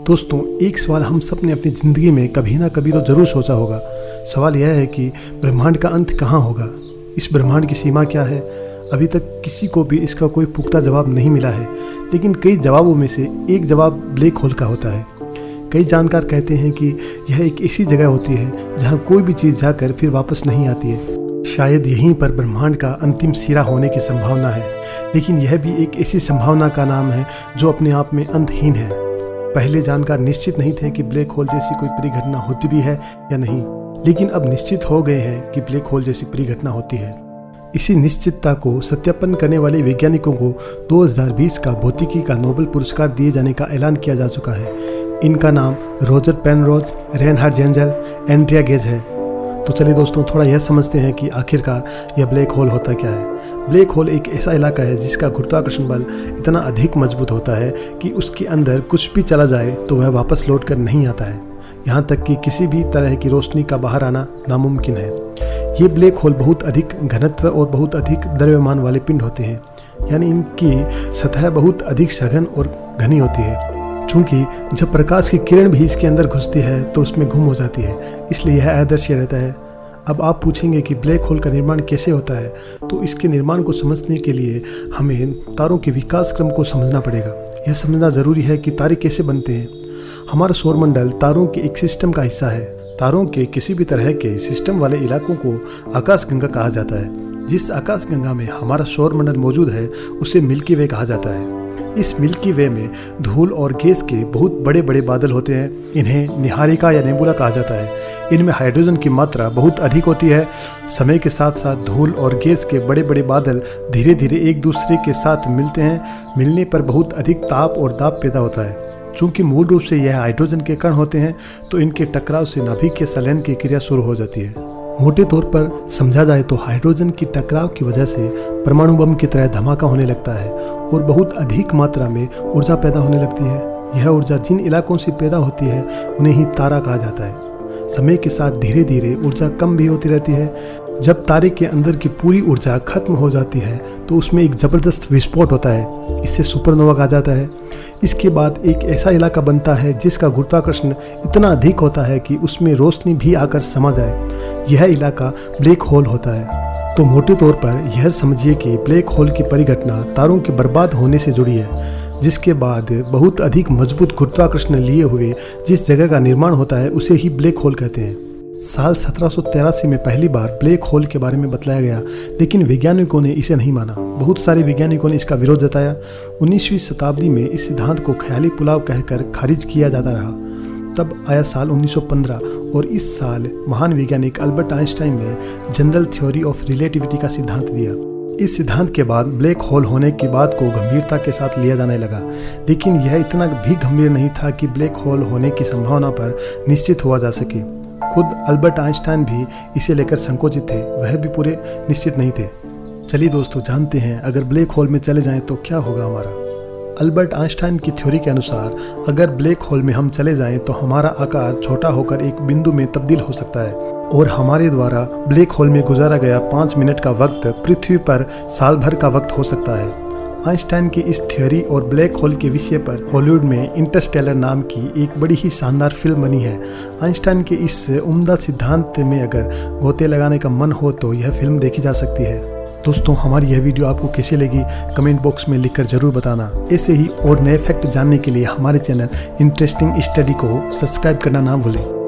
दोस्तों, एक सवाल हम सब ने अपनी ज़िंदगी में कभी ना कभी तो ज़रूर सोचा होगा। सवाल यह है कि ब्रह्मांड का अंत कहाँ होगा, इस ब्रह्मांड की सीमा क्या है। अभी तक किसी को भी इसका कोई पुख्ता जवाब नहीं मिला है, लेकिन कई जवाबों में से एक जवाब ब्लैक होल का होता है। कई जानकार कहते हैं कि यह एक ऐसी जगह होती है जहाँ कोई भी चीज़ जाकर फिर वापस नहीं आती है। शायद यहीं पर ब्रह्मांड का अंतिम सिरा होने की संभावना है, लेकिन यह भी एक ऐसी संभावना का नाम है जो अपने आप में अंतहीन है। पहले जानकार निश्चित नहीं थे कि ब्लैक होल जैसी कोई परिघटना होती भी है या नहीं, लेकिन अब निश्चित हो गए हैं कि ब्लैक होल जैसी परिघटना होती है। इसी निश्चितता को सत्यापन करने वाले वैज्ञानिकों को 2020 का भौतिकी का नोबेल पुरस्कार दिए जाने का ऐलान किया जा चुका है। इनका नाम Roger Penrose, Reinhard Genzel, Andrea Ghez है। तो चलिए दोस्तों, थोड़ा यह समझते हैं कि आखिरकार यह ब्लैक होल होता क्या है। ब्लैक होल एक ऐसा इलाका है जिसका गुरुत्वाकर्षण बल इतना अधिक मजबूत होता है कि उसके अंदर कुछ भी चला जाए तो वह वापस लौट कर नहीं आता है। यहाँ तक कि किसी भी तरह की रोशनी का बाहर आना नामुमकिन है। ये ब्लैक होल बहुत अधिक घनत्व और बहुत अधिक द्रव्यमान वाले पिंड होते हैं, यानी इनकी सतह बहुत अधिक सघन और घनी होती है। चूँकि जब प्रकाश की किरण भी इसके अंदर घुसती है तो उसमें गुम हो जाती है, इसलिए यह अदृश्य रहता है। अब आप पूछेंगे कि ब्लैक होल का निर्माण कैसे होता है, तो इसके निर्माण को समझने के लिए हमें तारों के विकास क्रम को समझना पड़ेगा। यह समझना ज़रूरी है कि तारे कैसे बनते हैं। हमारा सौरमंडल तारों के एक सिस्टम का हिस्सा है। तारों के किसी भी तरह के सिस्टम वाले इलाकों को आकाशगंगा कहा जाता है। जिस आकाशगंगा में हमारा सौरमंडल मौजूद है उसे मिल्की वे कहा जाता है। इस मिल्की वे में धूल और गैस के बहुत बड़े बड़े बादल होते हैं। इन्हें निहारिका या नेबुला कहा जाता है। इनमें हाइड्रोजन की मात्रा बहुत अधिक होती है। समय के साथ साथ धूल और गैस के बड़े बड़े बादल धीरे धीरे एक दूसरे के साथ मिलते हैं। मिलने पर बहुत अधिक ताप और दाब पैदा होता है। चूँकि मूल रूप से यह हाइड्रोजन के कण होते हैं, तो इनके टकराव से नाभिक के संलयन की क्रिया शुरू हो जाती है। मोटे तौर पर समझा जाए तो हाइड्रोजन की टकराव की वजह से परमाणु बम की तरह धमाका होने लगता है और बहुत अधिक मात्रा में ऊर्जा पैदा होने लगती है। यह ऊर्जा जिन इलाकों से पैदा होती है उन्हें ही तारा कहा जाता है। समय के साथ धीरे धीरे ऊर्जा कम भी होती रहती है। जब तारे के अंदर की पूरी ऊर्जा खत्म हो जाती है तो उसमें एक ज़बरदस्त विस्फोट होता है। इससे सुपरनोवा कहा जाता है। इसके बाद एक ऐसा इलाका बनता है जिसका गुरुत्वाकर्षण इतना अधिक होता है कि उसमें रोशनी भी आकर समा जाए। यह इलाका ब्लैक होल होता है। तो मोटे तौर पर यह समझिए कि ब्लैक होल की परिघटना तारों के बर्बाद होने से जुड़ी है, जिसके बाद बहुत अधिक मजबूत गुरुत्वाकर्षण लिए हुए जिस जगह का निर्माण होता है उसे ही ब्लैक होल कहते हैं। साल 1783 में पहली बार ब्लैक होल के बारे में बतलाया गया, लेकिन वैज्ञानिकों ने इसे नहीं माना। बहुत सारे वैज्ञानिकों ने इसका विरोध जताया। 19वीं शताब्दी में इस सिद्धांत को ख्याली पुलाव कहकर खारिज किया जाता रहा। तब आया साल 1915 और इस साल महान वैज्ञानिक अल्बर्ट आइंस्टाइन ने जनरल थ्योरी ऑफ रिलेटिविटी का सिद्धांत दिया। इस सिद्धांत के बाद ब्लैक होल होने की बात को गंभीरता के साथ लिया जाने लगा, लेकिन यह इतना भी गंभीर नहीं था कि ब्लैक होल होने की संभावना पर निश्चित हुआ जा सके। खुद अल्बर्ट आइंस्टाइन भी इसे लेकर संकोचित थे, वह भी पूरे निश्चित नहीं थे। चलिए दोस्तों, जानते हैं अगर ब्लैक होल में चले जाएं तो क्या होगा हमारा। अल्बर्ट आइंस्टाइन की थ्योरी के अनुसार अगर ब्लैक होल में हम चले जाएं तो हमारा आकार छोटा होकर एक बिंदु में तब्दील हो सकता है और हमारे द्वारा ब्लैक होल में गुजारा गया 5 मिनट का वक्त पृथ्वी पर साल भर का वक्त हो सकता है। आइंस्टाइन की इस थ्योरी और ब्लैक होल के विषय पर हॉलीवुड में इंटरस्टेलर नाम की एक बड़ी ही शानदार फिल्म बनी है। आइंस्टाइन के इस उम्दा सिद्धांत में अगर गोते लगाने का मन हो तो यह फिल्म देखी जा सकती है। दोस्तों, हमारी यह वीडियो आपको कैसी लगी कमेंट बॉक्स में लिखकर ज़रूर बताना। ऐसे ही और नए फैक्ट जानने के लिए हमारे चैनल इंटरेस्टिंग स्टडी को सब्सक्राइब करना ना भूलें।